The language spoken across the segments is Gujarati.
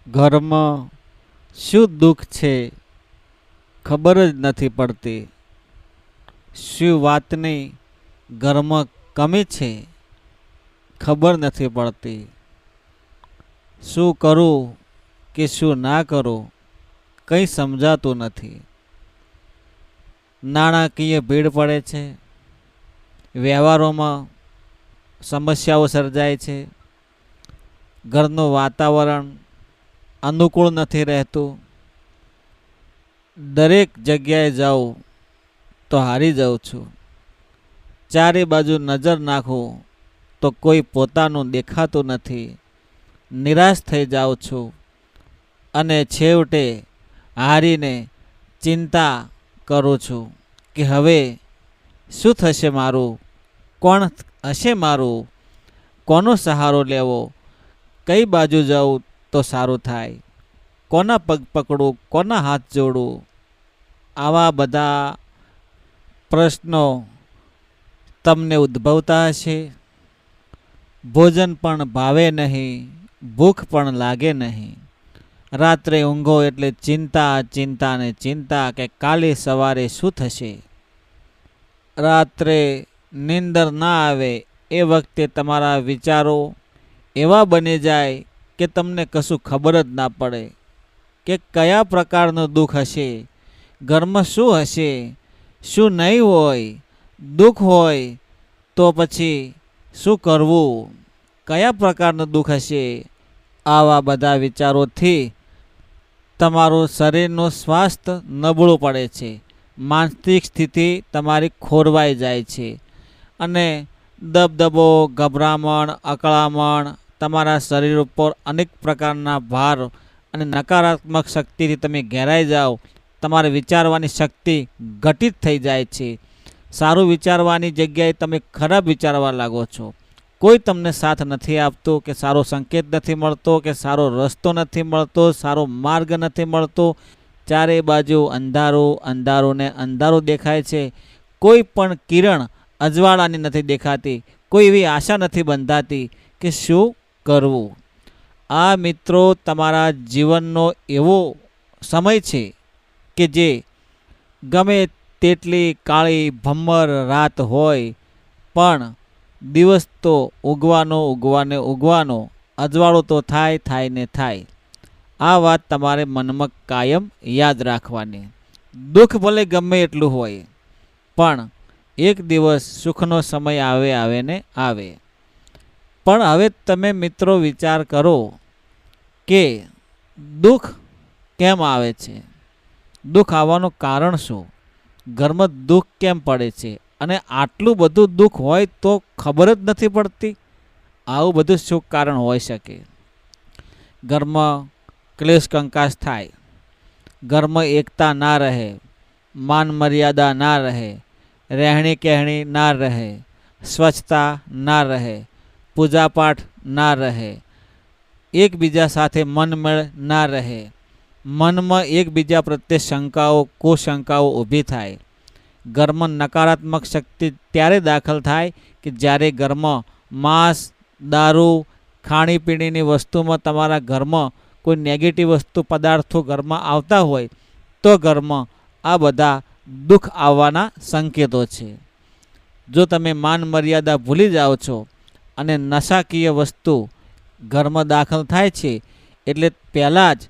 ઘરમાં શું દુઃખ છે ખબર જ નથી પડતી. શું વાતની ઘરમાં કમી છે ખબર નથી પડતી. શું કરું કે શું ના કરું કંઈ સમજાતું નથી. નાણાકીય ભીડ પડે છે, વ્યવહારોમાં સમસ્યાઓ સર્જાય છે, ઘરનું વાતાવરણ અનુકૂળ નથી રહેતું. દરેક જગ્યાએ જાઉં તો હારી જાઉં છું. ચારે બાજુ નજર નાખું તો કોઈ પોતાનું દેખાતું નથી. નિરાશ થઈ જાઉં છું અને છેવટે હારીને ચિંતા કરું છું કે હવે શું થશે મારું, કોણ હશે મારું, કોનો સહારો લેવો, કઈ બાજુ જાઉં તો સારું થાય, કોના પગ પકડું, કોના હાથ જોડું. આવા બધા પ્રશ્નો તમને ઉદ્ભવતા હશે. ભોજન પણ ભાવે નહીં, ભૂખ પણ લાગે નહીં. રાત્રે ઊંઘો એટલે ચિંતા ચિંતા ને ચિંતા કે કાલે સવારે શું થશે. રાત્રે નીંદર ના આવે એ વખતે તમારા વિચારો એવા બની જાય કે તમને કશું ખબર જ ના પડે કે કયા પ્રકારનું દુઃખ હશે, ઘરમાં શું હશે, શું નહીં હોય. દુઃખ હોય તો પછી શું કરવું, કયા પ્રકારનું દુઃખ હશે. આવા બધા વિચારોથી તમારું શરીરનું સ્વાસ્થ્ય નબળું પડે છે, માનસિક સ્થિતિ તમારી ખોરવાઈ જાય છે અને દબદબો, ગભરામણ, અકળામણ, તમારા શરીર ઉપર અનેક પ્રકારના ભાર અને નકારાત્મક શક્તિથી તમે ઘેરાઈ જાઓ. તમારે વિચારવાની શક્તિ ઘટિત થઈ જાય છે. સારું વિચારવાની જગ્યાએ તમે ખરાબ વિચારવા લાગો છો. કોઈ તમને સાથ નથી આપતો કે સારો સંકેત નથી મળતો કે સારો રસ્તો નથી મળતો, સારો માર્ગ નથી મળતો. ચારે બાજુ અંધારું અંધારું ને અંધારું દેખાય છે. કોઈ પણ કિરણ અજવાળાની નથી દેખાતી. કોઈ એવી આશા નથી બંધાતી કે શું કરવું. આ મિત્રો તમારા જીવનનો એવો સમય છે કે જે ગમે તેટલી કાળી ભમ્મર રાત હોય પણ દિવસ તો ઉગવાનો, અજવાળો તો થાય ને થાય. આ વાત તમારે મનમાં કાયમ યાદ રાખવાની. દુઃખ ભલે ગમે એટલું હોય પણ એક દિવસ સુખનો સમય આવે ને આવે. પણ હવે તમે મિત્રો વિચાર કરો કે દુઃખ કેમ આવે છે, દુઃખ આવવાનું કારણ શું, ઘરમાં દુઃખ કેમ પડે છે અને આટલું બધું દુઃખ હોય તો ખબર જ નથી પડતી. આવું બધું શું કારણ હોઈ શકે. ઘરમાં ક્લેશ કંકાસ થાય, ઘરમાં એકતા ના રહે, માન મર્યાદા ના રહે, રહેણી કહેણી ના રહે, સ્વચ્છતા ના રહે, પૂજાપાઠ ના રહે, એકબીજા સાથે મનમેળ ના રહે, મનમાં એકબીજા પ્રત્યે શંકાઓ કુશંકાઓ ઊભી થાય. ઘરમાં નકારાત્મક શક્તિ ત્યારે દાખલ થાય કે જ્યારે ઘરમાં માંસ, દારૂ, ખાણીપીણીની વસ્તુમાં તમારા ઘરમાં કોઈ નેગેટિવ વસ્તુ પદાર્થો ઘરમાં આવતા હોય તો ઘરમાં આ બધા દુઃખ આવવાના સંકેતો છે. જો તમે માન મર્યાદા ભૂલી જાઓ છો અને નશાકીય વસ્તુ ઘરમાં દાખલ થાય છે એટલે પહેલાં જ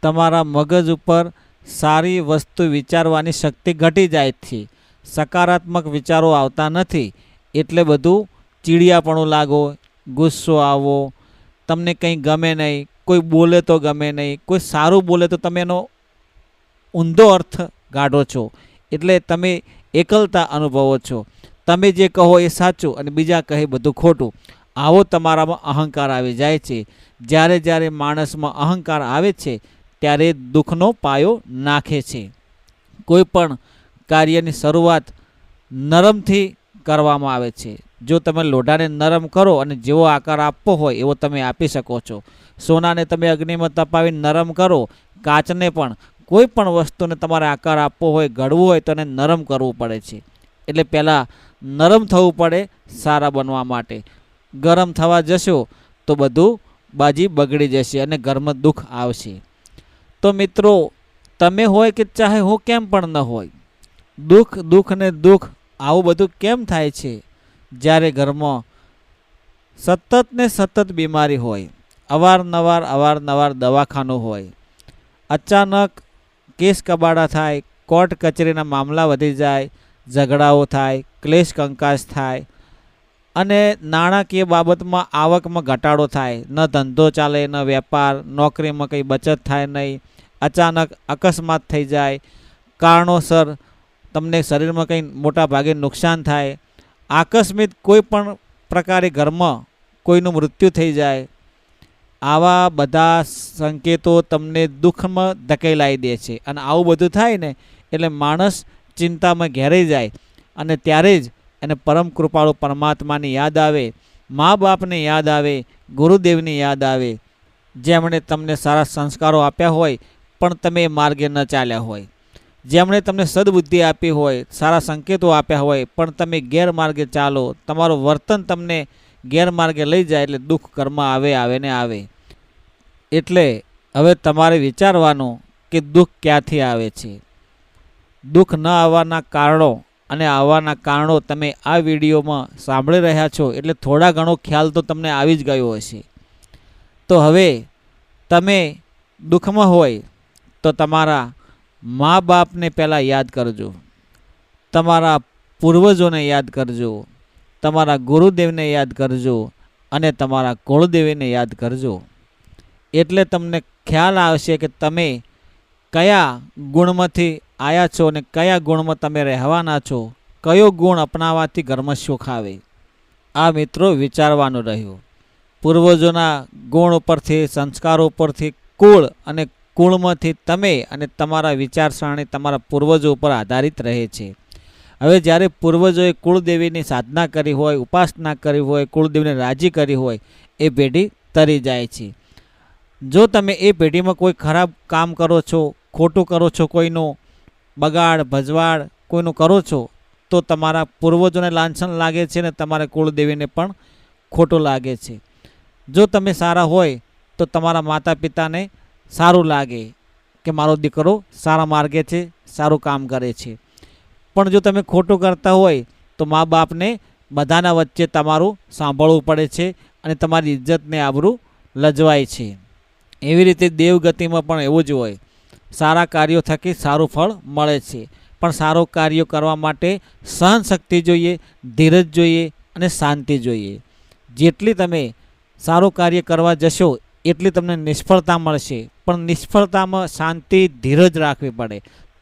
તમારા મગજ ઉપર સારી વસ્તુ વિચારવાની શક્તિ ઘટી જાય છે. સકારાત્મક વિચારો આવતા નથી એટલે બધું ચીડિયાપણું લાગો, ગુસ્સો આવો, તમને કંઈ ગમે નહીં, કોઈ બોલે તો ગમે નહીં, કોઈ સારું બોલે તો તમે એનો ઊંધો અર્થ કાઢો છો એટલે તમે એકલતા અનુભવો છો. તમે જે કહો એ સાચું અને બીજા કહે બધું ખોટું. આવો તમારામાં અહંકાર આવી જાય છે. જ્યારે માણસમાં અહંકાર આવે છે ત્યારે દુઃખનો પાયો નાખે છે. કોઈ પણ કાર્યની શરૂઆત નરમથી કરવામાં આવે છે. જો તમે લોઢાને નરમ કરો અને જેવો આકાર આપવો હોય એવો તમે આપી શકો છો. સોનાને તમે અગ્નિમાં તપાવી નરમ કરો, કાચને પણ કોઈ પણ વસ્તુને તમારે આકાર આપવો હોય, ઘડવું હોય તો એને નરમ કરવું પડે છે. એટલે પહેલાં નરમ થવું પડે સારા બનવા માટે. ગરમ થવા જશો તો બધું બાજી બગડી જશે અને ઘરમાં દુઃખ આવશે. તો મિત્રો, તમે હોય કે ચાહે હું કેમ પણ ન હોય, દુઃખ દુઃખ ને દુઃખ આવું બધું કેમ થાય છે? જ્યારે ઘરમાં સતત ને સતત બીમારી હોય, અવારનવાર દવાખાનું હોય, અચાનક કેસ કબાડા થાય, કોર્ટ કચેરીના મામલા વધી જાય, ઝઘડાઓ થાય, ક્લેશ કંકાસ થાય અને નાણાકીય બાબતમાં આવકમાં ઘટાડો થાય, ન ધંધો ચાલે, ન વેપાર, નોકરીમાં કંઈ બચત થાય નહીં, અચાનક અકસ્માત થઈ જાય, કારણોસર તમને શરીરમાં કંઈ મોટા ભાગે નુકસાન થાય, આકસ્મિક કોઈ પણ પ્રકારે ઘરમાં કોઈનું મૃત્યુ થઈ જાય, આવા બધા સંકેતો તમને દુઃખમાં ધકેલાઈ દે છે. અને આવું બધું થાય ને એટલે માણસ ચિંતામાં ઘેરાઈ જાય અને ત્યારે જ એને પરમ કૃપાળુ પરમાત્માની યાદ આવે, મા બાપની યાદ આવે, ગુરુદેવની યાદ આવે, જેમણે તમને સારા સંસ્કારો આપ્યા હોય પણ તમે એ માર્ગે ન ચાલ્યા હોય, જેમણે તમને સદબુદ્ધિ આપી હોય, સારા સંકેતો આપ્યા હોય પણ તમે ગેરમાર્ગે ચાલો, તમારું વર્તન તમને ગેરમાર્ગે લઈ જાય એટલે દુઃખ કર્મ આવે ને આવે. એટલે હવે તમારે વિચારવાનું કે દુઃખ ક્યાંથી આવે છે. દુઃખ ન આવવાના કારણો અને આવવાના કારણો તમે આ વિડીયોમાં સાંભળી રહ્યા છો એટલે થોડા ઘણો ખ્યાલ તો તમને આવી જ ગયો હશે. તો હવે તમે દુઃખમાં હોય તો તમારા મા બાપને પહેલાં યાદ કરજો, તમારા પૂર્વજોને યાદ કરજો, તમારા ગુરુદેવને યાદ કરજો અને તમારા કુળદેવીને યાદ કરજો. એટલે તમને ખ્યાલ આવશે કે તમે કયા ગુણમાંથી આવ્યા છો અને કયા ગુણમાં તમે રહેવાના છો, કયો ગુણ અપનાવવાથી ઘરમાં સુખ આવે. આ મિત્રો વિચારવાનું રહ્યું. પૂર્વજોના ગુણ ઉપરથી, સંસ્કારો ઉપરથી, કુળ અને કુળમાંથી તમે અને તમારા વિચારસરણી તમારા પૂર્વજો ઉપર આધારિત રહે છે. હવે જ્યારે પૂર્વજોએ કુળદેવીની સાધના કરી હોય, ઉપાસના કરી હોય, કુળદેવીને રાજી કરી હોય, એ પેઢી તરી જાય છે. જો તમે એ પેઢીમાં કોઈ ખરાબ કામ કરો છો, ખોટું કરો છો, કોઈનું બગાડ ભજવાડ કોઈનું કરો છો તો તમારા પૂર્વજોને લાંછન લાગે છે ને તમારા કુળદેવીને પણ ખોટું લાગે છે. જો તમે સારા હોય તો તમારા માતા પિતાને સારું લાગે કે મારો દીકરો સારા માર્ગે છે, સારું કામ કરે છે. પણ જો તમે ખોટું કરતા હોય તો મા બાપને બધાના વચ્ચે તમારું સાંભળવું પડે છે અને તમારી ઇજ્જતને આબરૂ લજવાય છે. એવી રીતે દેવગતિમાં પણ એવું જ હોય. સારા કાર્યો થકી સારું ફળ મળે છે, પણ સારું કાર્યો કરવા માટે સહનશક્તિ જોઈએ, ધીરજ જોઈએ અને શાંતિ જોઈએ. જેટલી તમે સારું કાર્ય કરવા જશો એટલી તમને નિષ્ફળતા મળશે, પણ નિષ્ફળતામાં શાંતિ ધીરજ રાખવી પડે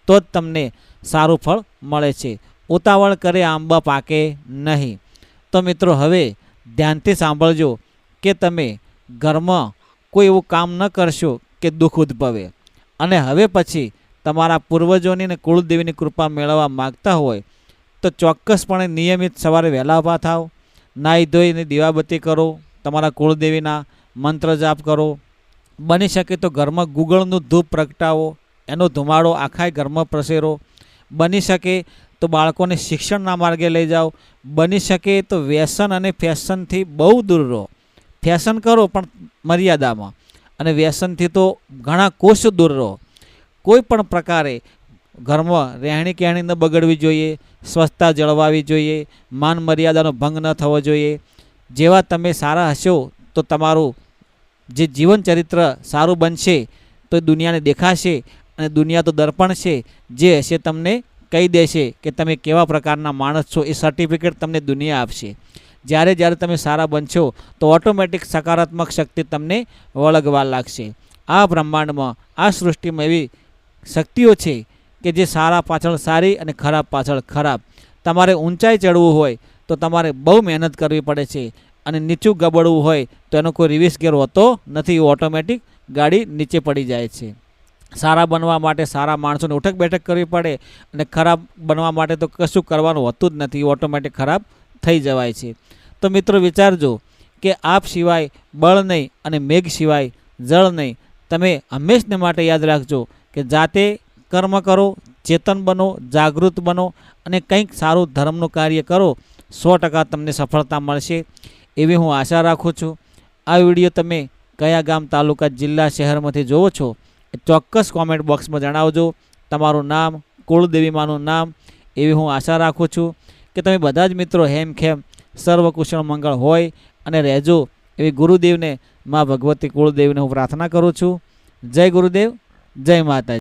તો જ તમને સારું ફળ મળે છે. ઉતાવળ કરે આંબા પાકે નહીં. તો મિત્રો હવે ધ્યાનથી સાંભળજો કે તમે ઘરમાં કોઈ એવું કામ ન કરશો કે દુઃખ ઉદ્ભવે. અને હવે પછી તમારા પૂર્વજોની અને કુળદેવીની કૃપા મેળવવા માગતા હોય તો ચોક્કસપણે નિયમિત સવારે વહેલા ઊભા થાવ, નાહી ધોઈને દીવાબત્તી કરો, તમારા કુળદેવીના મંત્ર જાપ કરો. બની શકે તો ઘરમાં ગુગળનું ધૂપ પ્રગટાવો, એનો ધુમાડો આખા ઘરમાં પ્રસેરો. બની શકે તો બાળકોને શિક્ષણના માર્ગે લઈ જાઓ. બની શકે તો વ્યસન અને ફેશનથી બહુ દૂર રહો. ફેશન કરો પણ મર્યાદામાં, અને વ્યસનથી તો ઘણા કોષ દૂર રહો. કોઈ પણ પ્રકારે ઘરમાં રહેણી કહેણી ન બગડવી જોઈએ, સ્વચ્છતા જળવાવી જોઈએ, માન મર્યાદાનો ભંગ ન થવો જોઈએ. જેવા તમે સારા હશો તો તમારું જે જીવન ચરિત્ર સારું બનશે તો દુનિયાને દેખાશે, અને દુનિયા તો દર્પણ છે, જે હશે તમને કહી દેશે કે તમે કેવા પ્રકારના માણસ છો. એ સર્ટિફિકેટ તમને દુનિયા આપશે. જ્યારે જ્યારે તમે સારા બનશો તો ઓટોમેટિક સકારાત્મક શક્તિ તમને વળગવા લાગશે. આ બ્રહ્માંડમાં, આ સૃષ્ટિમાં એવી શક્તિઓ છે કે જે સારા પાછળ સારી અને ખરાબ પાછળ ખરાબ. તમારે ઊંચાઈ ચડવું હોય તો તમારે બહુ મહેનત કરવી પડે છે, અને નીચું ગબડવું હોય તો એનો કોઈ રિવર્સ ગેર હોતો નથી. ઓટોમેટિક ગાડી નીચે પડી જાય છે. સારા બનવા માટે સારા માણસોને ઉઠક બેઠક કરવી પડે, અને ખરાબ બનવા માટે તો કશું કરવાનું હોતું જ નથી. ઓટોમેટિક ખરાબ થઈ જવાય છે. તો મિત્રો વિચારજો કે આપ સિવાય બળ નહીં અને મેઘ સિવાય જળ નહીં. તમે હંમેશને માટે યાદ રાખજો કે જાતે કર્મ કરો, ચેતન બનો, જાગૃત બનો અને કંઈક સારું ધર્મનું કાર્ય કરો. 100% તમને સફળતા મળશે એવી હું આશા રાખું છું. આ વિડીયો તમે કયા ગામ, તાલુકા, જિલ્લા, શહેરમાંથી જોવો છો એ ચોક્કસ કોમેન્ટ બોક્સમાં જણાવજો. તમારું નામ, કુળદેવીમાનું નામ. એવી હું આશા રાખું છું કે તમે બધા જ મિત્રો હેમખેમ સર્વકુશળ મંગળ હોય અને રહેજો એવી ગુરુદેવને મા ભગવતી કુળદેવીને હું પ્રાર્થના કરું છું. જય ગુરુદેવ, જય માતાજી.